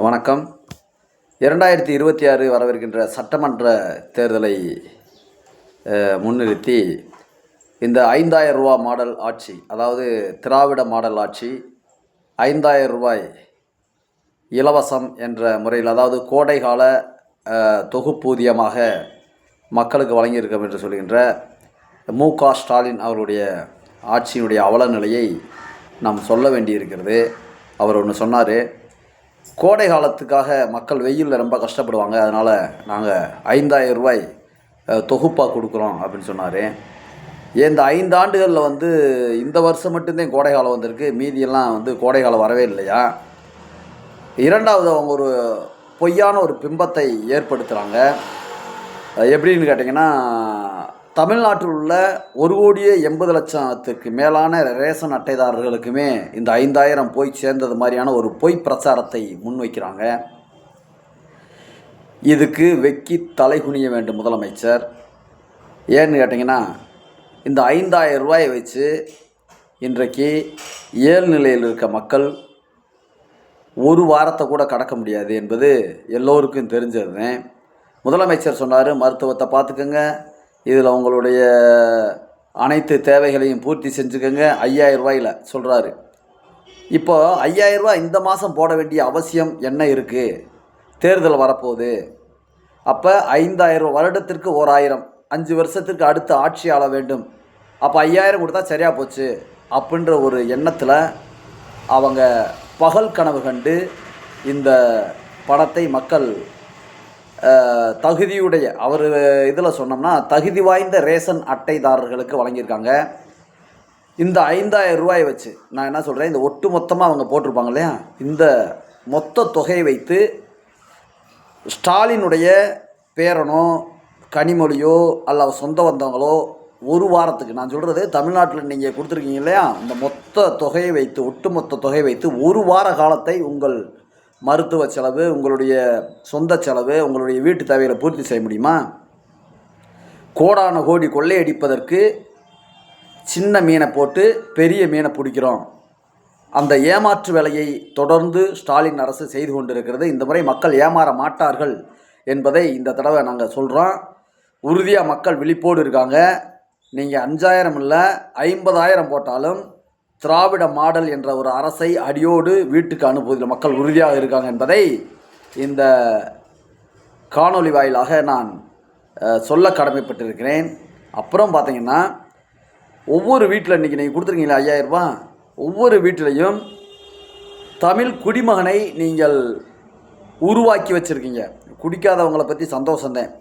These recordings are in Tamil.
வணக்கம். 2026 வரவிருக்கின்ற சட்டமன்ற தேர்தலை முன்னிறுத்தி இந்த 5000 ரூபா மாடல் ஆட்சி, அதாவது திராவிட மாடல் ஆட்சி, 5000 ரூபாய் இலவசம் என்ற முறையில், அதாவது கோடைகால தொகுப்பூதியமாக மக்களுக்கு வழங்கியிருக்கோம் என்று சொல்கின்ற மு.க. ஸ்டாலின் அவருடைய ஆட்சியினுடைய அவல நிலையை நாம் சொல்ல வேண்டியிருக்கிறது. அவர் ஒன்று சொன்னார், கோடை காலத்துக்காக மக்கள் வெயிலில் ரொம்ப கஷ்டப்படுவாங்க, அதனால் நாங்கள் 5000 ரூபாய் தொகுப்பாக கொடுக்குறோம் அப்படின்னு சொன்னார். இந்த 5 ஆண்டுகளில் இந்த வருஷம் மட்டும்தான் கோடை காலம் வந்திருக்கு, மீதியெல்லாம் கோடை காலம் வரவே இல்லையா? இரண்டாவது, அவங்க ஒரு பொய்யான ஒரு பிம்பத்தை ஏற்படுத்துகிறாங்க. எப்படின்னு கேட்டிங்கன்னா, தமிழ்நாட்டில் உள்ள 1,80,00,000த்துக்கு மேலான ரேஷன் அட்டைதாரர்களுக்குமே இந்த 5000 போய் சேர்ந்தது மாதிரியான ஒரு பொய் பிரச்சாரத்தை முன்வைக்கிறாங்க. இதுக்கு வெக்கி தலைகுனிய வேண்டும் முதலமைச்சர். ஏன்னு கேட்டிங்கன்னா, இந்த 5000 ரூபாயை வச்சு இன்றைக்கு ஏழு நிலையில் இருக்க மக்கள் ஒரு வாரத்தை கூட கடக்க முடியாது என்பது எல்லோருக்கும் தெரிஞ்சது. முதலமைச்சர் சொன்னார், மருத்துவத்தை பார்த்துக்கோங்க, இதில் உங்களுடைய அனைத்து தேவைகளையும் பூர்த்தி செஞ்சுக்கோங்க, 5000 ரூபாயில் சொல்கிறாரு. இப்போது 5000 ரூபா இந்த மாதம் போட வேண்டிய அவசியம் என்ன இருக்குது? தேர்தல் வரப்போகுது. அப்போ 5000 வருடத்திற்கு 1000, 5 வருஷத்திற்கு அடுத்து ஆட்சி ஆள வேண்டும். அப்போ 5000 கொடுத்தா சரியாக போச்சு அப்படின்ற ஒரு எண்ணத்தில் அவங்க பகல் கனவு கண்டு இந்த பணத்தை மக்கள் தகுதியுடைய, அவர் இதில் சொன்னோம்னா தகுதி வாய்ந்த ரேஷன் அட்டைதாரர்களுக்கு வழங்கியிருக்காங்க. இந்த 5000 ரூபாயை வச்சு நான் என்ன சொல்கிறேன், இந்த ஒட்டு மொத்தமாக அவங்க போட்டிருப்பாங்க இல்லையா, இந்த மொத்த தொகையை வைத்து ஸ்டாலினுடைய பேரனோ கனிமொழியோ அல்ல சொந்த வந்தவங்களோ ஒரு வாரத்துக்கு, நான் சொல்கிறது தமிழ்நாட்டில் நீங்கள் கொடுத்துருக்கீங்க இல்லையா, இந்த மொத்த தொகையை வைத்து, ஒட்டுமொத்த தொகையை வைத்து ஒரு வார காலத்தை உங்கள் மருத்துவ செலவு, உங்களுடைய சொந்த செலவு, உங்களுடைய வீட்டு தேவைகளை பூர்த்தி செய்ய முடியுமா? கோடான கோடி கொள்ளையடிப்பதற்கு சின்ன மீனை போட்டு பெரிய மீனை பிடிக்கிறோம். அந்த ஏமாற்று வேலையை தொடர்ந்து ஸ்டாலின் அரசு செய்து கொண்டிருக்கிறது. இந்த முறை மக்கள் ஏமாற மாட்டார்கள் என்பதை இந்த தடவை நாங்கள் சொல்கிறோம். உறுதியாக மக்கள் விழிப்போடு இருக்காங்க. நீங்கள் 5000 இல்லை 50,000 போட்டாலும் திராவிட மாடல் என்ற ஒரு அரசை அடியோடு வீட்டுக்கு அனுப்புவதில் மக்கள் உறுதியாக இருக்காங்க என்பதை இந்த காணொளி வாயிலாக நான் சொல்ல கடமைப்பட்டிருக்கிறேன். அப்புறம் பார்த்திங்கன்னா, ஒவ்வொரு வீட்டில் இன்றைக்கி நீங்கள் கொடுத்துருக்கீங்களா 5000 ரூபா, ஒவ்வொரு வீட்டிலையும் தமிழ் குடிமகனை நீங்கள் உருவாக்கி வச்சுருக்கீங்க. குடிக்காதவங்களை பற்றி சந்தோஷந்தேன்.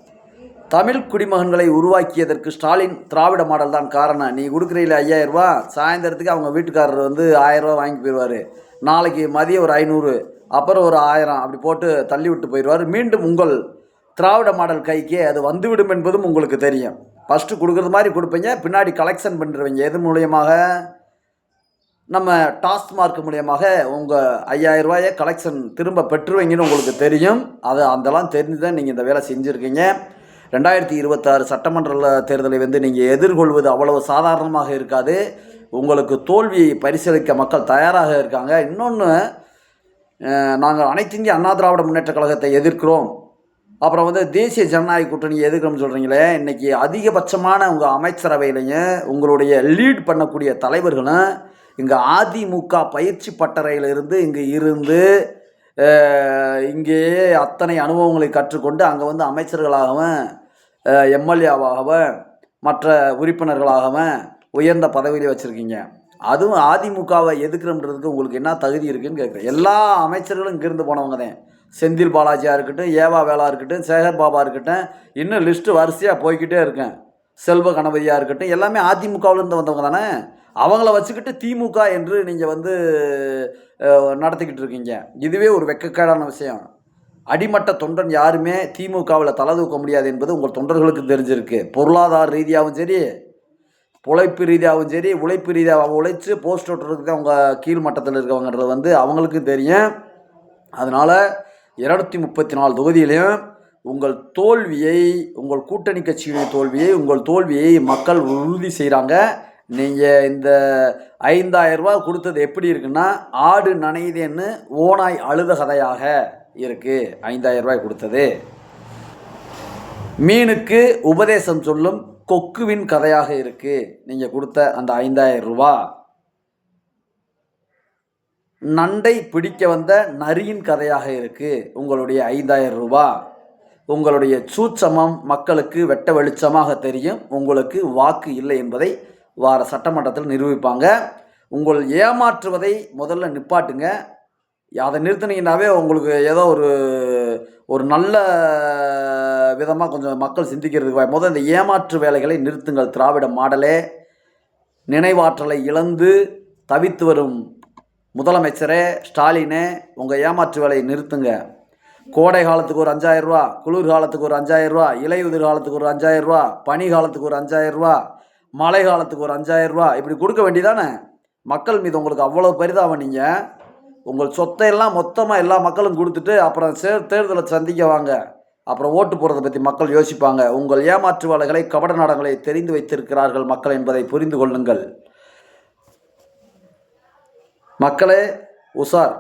தமிழ் குடிமகன்களை உருவாக்கியதற்கு ஸ்டாலின் திராவிட மாடல் தான் காரணம். நீ கொடுக்குறீங்களே 5000 ரூபா, சாயந்தரத்துக்கு அவங்க வீட்டுக்காரர் 1000 ரூபா வாங்கி போயிடுவார். நாளைக்கு மதியம் ஒரு 500, அப்புறம் ஒரு 1000 அப்படி போட்டு தள்ளி விட்டு போயிடுவார். மீண்டும் உங்கள் திராவிட மாடல் கைக்கே அது வந்துவிடும் என்பதும் உங்களுக்கு தெரியும். ஃபஸ்ட்டு கொடுக்குறது மாதிரி கொடுப்பீங்க, பின்னாடி கலெக்ஷன் பண்ணிடுவீங்க. எது மூலியமாக? நம்ம டாஸ்மார்க் மூலியமாக உங்கள் 5000 ரூபாயை கலெக்ஷன் திரும்ப பெற்றுவீங்கன்னு உங்களுக்கு தெரியும். அது அதெல்லாம் தெரிஞ்சு தான் நீங்கள் இந்த வேலை செஞ்சுருக்கீங்க. 2026 சட்டமன்ற தேர்தலை நீங்கள் எதிர்கொள்வது அவ்வளவு சாதாரணமாக இருக்காது. உங்களுக்கு தோல்வியை பரிசீலிக்க மக்கள் தயாராக இருக்காங்க. இன்னொன்று, நாங்கள் அனைத்து இந்திய அண்ணா திராவிட முன்னேற்ற கழகத்தை எதிர்க்கிறோம், அப்புறம் தேசிய ஜனநாயக கூட்டணி எதிர்க்கிறோம்னு சொல்கிறீங்களே. இன்றைக்கி அதிகபட்சமான உங்கள் அமைச்சரவையிலையும் உங்களுடைய லீட் பண்ணக்கூடிய தலைவர்களும் இங்கே அதிமுக பயிற்சி பட்டறையிலிருந்து இங்கே இருந்து இங்கேயே அத்தனை அனுபவங்களை கற்றுக்கொண்டு அங்கே அமைச்சர்களாகவும் எம்எல்ஏவாகவும் மற்ற உறுப்பினர்களாகவும் உயர்ந்த பதவியிலே வச்சுருக்கீங்க. அதுவும் அதிமுகவை எதுக்குறன்றதுக்கு உங்களுக்கு என்ன தகுதி இருக்குதுன்னு கேட்குறேன். எல்லா அமைச்சர்களும் இங்கேருந்து போனவங்க தான். செந்தில் பாலாஜியாக இருக்கட்டும், ஏவா வேலா இருக்கட்டும், சேகர் பாபா இருக்கட்டும், இன்னும் லிஸ்ட்டு வரிசையாக போய்கிட்டே இருக்கேன். செல்வ கணபதியாக இருக்கட்டும், எல்லாமே அதிமுகவிலேருந்து வந்தவங்க தானே. அவங்கள வச்சுக்கிட்டு திமுக என்று நீங்கள் நடத்திக்கிட்டு இருக்கீங்க. இதுவே ஒரு வெட்கக்கேடான விஷயம். அடிமட்ட தொண்டன் யாருமே திமுகவில் தலை தூக்க முடியாது என்பது உங்கள் தொண்டர்களுக்கு தெரிஞ்சிருக்கு. பொருளாதார ரீதியாகவும் சரி, உழைப்பு ரீதியாகவும் சரி, உழைப்பு ரீதியாக உழைச்சி போஸ்ட் ஓட்டுறதுக்கு தான் உங்கள் கீழ்மட்டத்தில் இருக்கவங்கன்றது அவங்களுக்கும் தெரியும். அதனால் 234 தொகுதியிலையும் உங்கள் தோல்வியை, உங்கள் கூட்டணி கட்சியுடைய தோல்வியை, உங்கள் தோல்வியை மக்கள் உறுதி செய்கிறாங்க. நீங்கள் இந்த 5000 ரூபா கொடுத்தது எப்படி இருக்குன்னா, ஆடு நனையுதேன்னு ஓனாய் அழுத கதையாக இருக்குது 5000 ரூபாய் கொடுத்தது. மீனுக்கு உபதேசம் சொல்லும் கொக்குவின் கதையாக இருக்குது நீங்கள் கொடுத்த அந்த 5000 ரூபா. நண்டை பிடிக்க வந்த நரியின் கதையாக இருக்குது உங்களுடைய 5000 ரூபா. உங்களுடைய சூட்சமம் மக்களுக்கு வெட்ட வெளிச்சமாக தெரியும். உங்களுக்கு வாக்கு இல்லை என்பதை வார சட்டமன்றத்தில் நிரூபிப்பாங்க. உங்கள் ஏமாற்றுவதை முதல்ல நிப்பாட்டுங்க. அதை நிறுத்தினீங்கன்னாவே உங்களுக்கு ஏதோ ஒரு நல்ல விதமாக கொஞ்சம் மக்கள் சிந்திக்கிறதுக்கு முதல் இந்த ஏமாற்று வேலைகளை நிறுத்துங்கள். திராவிட மாடலே, நினைவாற்றலை இழந்து தவித்து வரும் முதலமைச்சரே ஸ்டாலினே, உங்கள் ஏமாற்று வேலையை நிறுத்துங்க. கோடை காலத்துக்கு ஒரு 5000 ரூபா, குளிர் காலத்துக்கு ஒரு 5000 ரூபா, இலையுதிர் காலத்துக்கு ஒரு 5000 ரூபா, பனி காலத்துக்கு ஒரு 5000 ரூபா, மழை காலத்துக்கு ஒரு 5000 ரூபா, இப்படி கொடுக்க வேண்டியதானே? மக்கள் மீது உங்களுக்கு அவ்வளோ பரிதாபம். நீங்கள் உங்கள் சொத்தையெல்லாம் மொத்தமாக எல்லா மக்களும் கொடுத்துட்டு அப்புறம் தேர்தலை சந்திக்க வாங்க. அப்புறம் ஓட்டு போடுறதை பற்றி மக்கள் யோசிப்பாங்க. உங்கள் ஏமாற்று வேலைகளை, கபட நாடகங்களை தெரிந்து வைத்திருக்கிறார்கள் மக்கள் என்பதை புரிந்து கொள்ளுங்கள். மக்களே உஷார்.